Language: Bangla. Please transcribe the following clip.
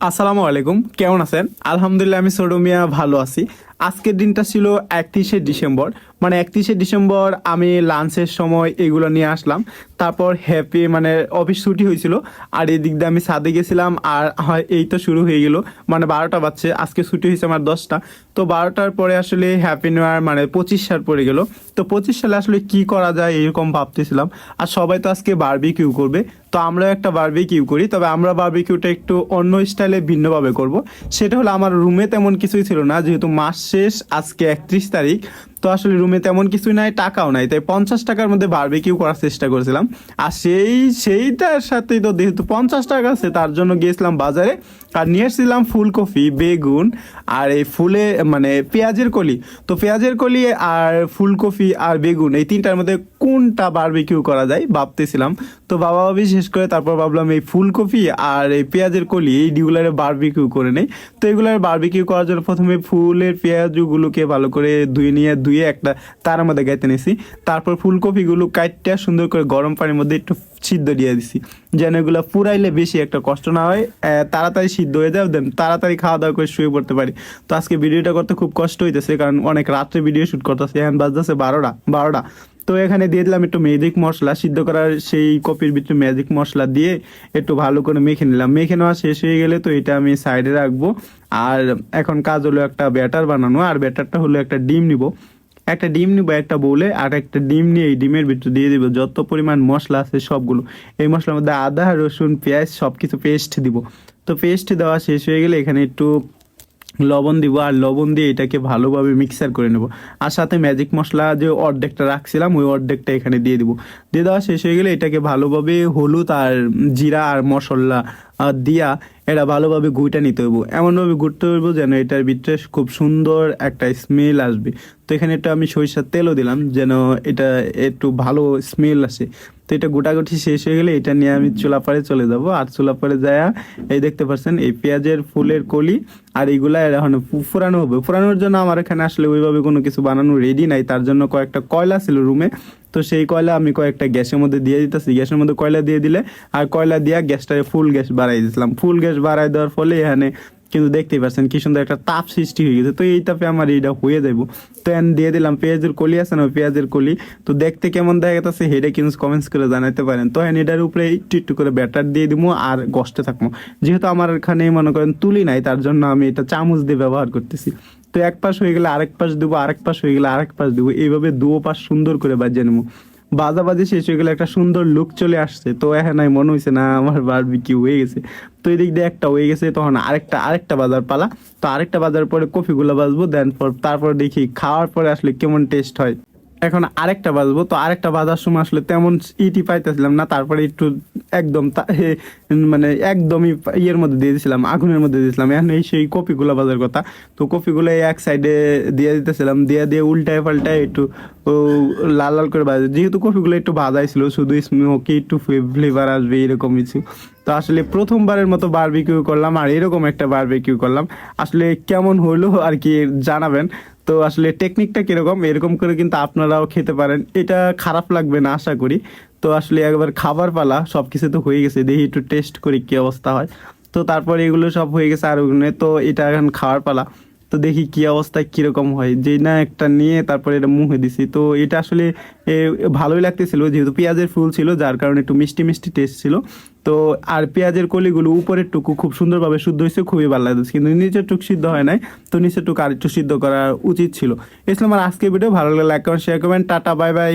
আসসালামু আলাইকুম, কেমন আছেন? আলহামদুলিল্লাহ, আমি ছোট মিয়া ভালো আছি। আজকের দিনটা ছিল 31শে ডিসেম্বর। মানে 31শে ডিসেম্বর আমি লাঞ্চের সময় এগুলো নিয়ে আসলাম। তারপর হ্যাপি মানে অফিস ছুটি হয়েছিল, আর এদিক দিয়ে আমি ছাদে গেছিলাম। আর হয় এই তো শুরু হয়ে গেল, মানে 12টা বাজছে। আজকে ছুটি হয়েছে আমার 10টা। তো 12টার পরে আসলে হ্যাপি নিউ ইয়ার মানে 25 সাল পড়ে গেল। তো 25 সালে আসলে কি করা যায় এরকম ভাবতেছিলাম। আর সবাই তো আজকে বারবিকিউ করবে, তো আমরাও একটা বারবিকিউ করি। তবে আমরা বারবিকিউটা একটু অন্য স্টাইলে ভিন্নভাবে করব। সেটা হলো, আমার রুমে তেমন কিছুই ছিল না, যেহেতু মাস শেষ, আজকে 31 তারিখ। তো আসলে রুমে তেমন কিছুই নাই, টাকাও নাই, তাই 50 টাকার মধ্যে বারবিকিউ করার চেষ্টা করেছিলাম। আর সেইটার সাথেই তো যেহেতু 50 টাকা আছে, তার জন্য গিয়েছিলাম বাজারে। আর নিয়ে এসেছিলাম ফুলকপি, বেগুন, আর এই ফুলে মানে পেঁয়াজের কলি। তো পেঁয়াজের কলি আর ফুলকপি আর বেগুন, এই তিনটার মধ্যে কোনটা বারবিকিউ করা যায় ভাবতেছিলাম। তো বাবা ভাবি শেষ করে তারপর ভাবলাম এই ফুলকপি আর এই পেঁয়াজের কলি এই ডিগুলারে বারবিকিউ করে নেই। তো এগুলার বারবিকিউ করার জন্য প্রথমে ফুলের পেঁয়াজগুলোকে ভালো করে ধুয়ে একটা তার মধ্যে গাইতে নিয়েছি। তারপর ফুলকপিগুলো কাটটা সুন্দর করে গরম পানির মধ্যে একটু সিদ্ধ দিয়ে দিছি, যেন এগুলো পুরাইলে বেশি একটা কষ্ট না হয়, তাড়াতাড়ি সিদ্ধ হয়ে যায়, দেন তাড়াতাড়ি খাওয়া দাওয়া করে শুয়ে পড়তে পারি। তো আজকে ভিডিওটা করতে খুব কষ্ট হইতেছে, কারণ অনেক রাত্রে ভিডিও শ্যুট করতেছে। এখন বাজতেছে 12টা। তো এখানে দিয়ে দিলাম একটু ম্যাজিক মশলা, সিদ্ধ করার সেই কপির ভিতরে ম্যাজিক মশলা দিয়ে একটু ভালো করে মেখে নিলাম। মেখে নেওয়া শেষ হয়ে গেলে তো এটা আমি সাইডে রাখবো। আর এখন কাজ হলো একটা ব্যাটার বানানো, আর ব্যাটারটা হলো একটা ডিম নিব। একটা বউলে, আর একটা ডিম নিয়ে এই ডিমের ভিতরে দিয়ে দিব যত পরিমাণ মশলা আছে সবগুলো। এই মশলার মধ্যে আদা, রসুন, পেঁয়াজ সব কিছু পেস্ট দিব। তো পেস্ট দেওয়া শেষ হয়ে গেলে এখানে একটু লবণ দিব, আর লবণ দিয়ে এটাকে ভালোভাবে মিক্সার করে নেব। আর সাথে ম্যাজিক মশলা যে অর্ধেকটা রাখছিলাম, ওই অর্ধেকটা এখানে দিয়ে দিব। দিয়ে দেওয়া শেষ হয়ে গেলে এটাকে ভালোভাবে হলুদ আর জিরা আর মশলা দিয়া এটা ভালোভাবে গুঁইটা নিতে হইব। এমনভাবে ঘুরতে হইব যেন এটার ভিতরে খুব সুন্দর একটা স্মেল আসবে। তো এখানে একটু আমি সরিষার তেলও দিলাম, যেন এটা একটু ভালো স্মেল আসে। তো এটা গোটাগুটি শেষ হয়ে গেলে এটা নিয়ে আমি চুলাপাড়ে চলে যাব। আর চুলাপাড়ে যায়া এই দেখতে পাচ্ছেন এই পেঁয়াজের ফুলের কলি আর এইগুলা এখন ফুরানো হবে। ফুরানোর জন্য আমার এখানে আসলে ওইভাবে কোনো কিছু বানানো রেডি নাই, তার জন্য কয়েকটা কয়লা ছিল রুমে। তো সেই কয়লা আমি কয়েকটা গ্যাসের মধ্যে দিয়ে দিতেছি। গ্যাসের মধ্যে কয়লা দিয়ে দিলে, আর কয়লা দিয়া গ্যাসটাকে ফুল গ্যাস বাড়াই দিয়েছিলাম। ফুল গ্যাস বাড়াই দেওয়ার ফলে এখানে কিন্তু দেখতেই পাচ্ছেন কি সুন্দর একটা তাপ সৃষ্টি হয়ে গেছে। তো এই তাপে আমার এইটা হয়ে যাবো। তো দিয়ে দিলাম পেঁয়াজের কলি আছে না, ওই পেঁয়াজের কলি। তো দেখতে কেমন দেখা যাচ্ছে সেটা কিন্তু কমেন্টস করে জানাতে পারেন। তো এটার উপরে একটু একটু করে ব্যাটার দিয়ে দিব আর গসতে থাকবো। যেহেতু আমার এখানে মনে করেন তুলি নাই, তার জন্য আমি এটা চামচ দিয়ে ব্যবহার করতেছি। তো এক পাশ হয়ে গেলে আরেক পাশ দেবো, আরেক পাশ হয়ে গেলে আরেক পাশ দেবো, এইভাবে দুও পাশ সুন্দর করে বাজিয়ে নেবো। বাজাবাজি শেষ হয়ে গেলে একটা সুন্দর লুক চলে আসছে। তো এখন আমি মনে হয়েছে না আমার বারবিকিউ হয়ে গেছে। তো এদিক দিয়ে একটা হয়ে গেছে, তখন আরেকটা বাজার পালা। তো আরেকটা বাজার পরে কফিগুলো বাজবো, দেন তারপর দেখি খাওয়ার পরে আসলে কেমন টেস্ট হয়। এখন আরেকটা বাজবো, তো আরেকটা বাজার সময় আসলে তেমন ইটি পাইতেছিলাম না। তারপরে একটু একদম মানে একদমই ইয়ের মধ্যে দিয়ে দিয়েছিলাম, আগুনের মধ্যে দিয়েছিলাম। এখন এই সেই কপিগুলো বাজার কথা। তো কপিগুলো এক সাইডে দিয়ে দিতেছিলাম, দিয়ে উল্টায় পাল্টায় একটু ও লাল লাল করে ভাজা। যেহেতু কপিগুলো একটু ভাজাই ছিল, শুধু স্মোকি একটু ফ্লেভার আসবে এরকম কিছু। তো আসলে প্রথমবারের মতো বারবিকিউ করলাম, আর এরকম একটা বারবিকিউ করলাম। আসলে কেমন হলো আর কি জানাবেন। তো আসলে টেকনিকটা কিরকম, এরকম করে কিন্তু আপনারাও খেতে পারেন, এটা খারাপ লাগবে না আশা করি। তো আসলে একবার খাবার পালা, সব কিছু তো হয়ে গেছে, দেখি একটু টেস্ট করি কি অবস্থা হয়। তো তারপর এগুলো সব হয়ে গেছে, আর ওগুলো তো এটা এখন খাওয়ার পালা। তো দেখি কি অবস্থায় কিরকম হয়। যেই না একটা নিয়ে তারপরে এটা মুখে দিছি, তো এটা আসলে ভালোই লাগতেছিল, যেহেতু পেঁয়াজের ফুল ছিল যার কারণে একটু মিষ্টি মিষ্টি টেস্ট ছিল। তো আর পেঁয়াজের কলিগুলো উপরের টুকু খুব সুন্দরভাবে শুদ্ধ হয়েছে, খুবই ভালো লাগছে। কিন্তু নিচের টুক সিদ্ধ হয় নাই, তো নিচের টুকু আর একটু সিদ্ধ করা উচিত ছিল। ইসলাম আর আজকে ভিডিও ভালো লাগলে লাইক কমেন্ট শেয়ার করবেন। Tata, bye bye.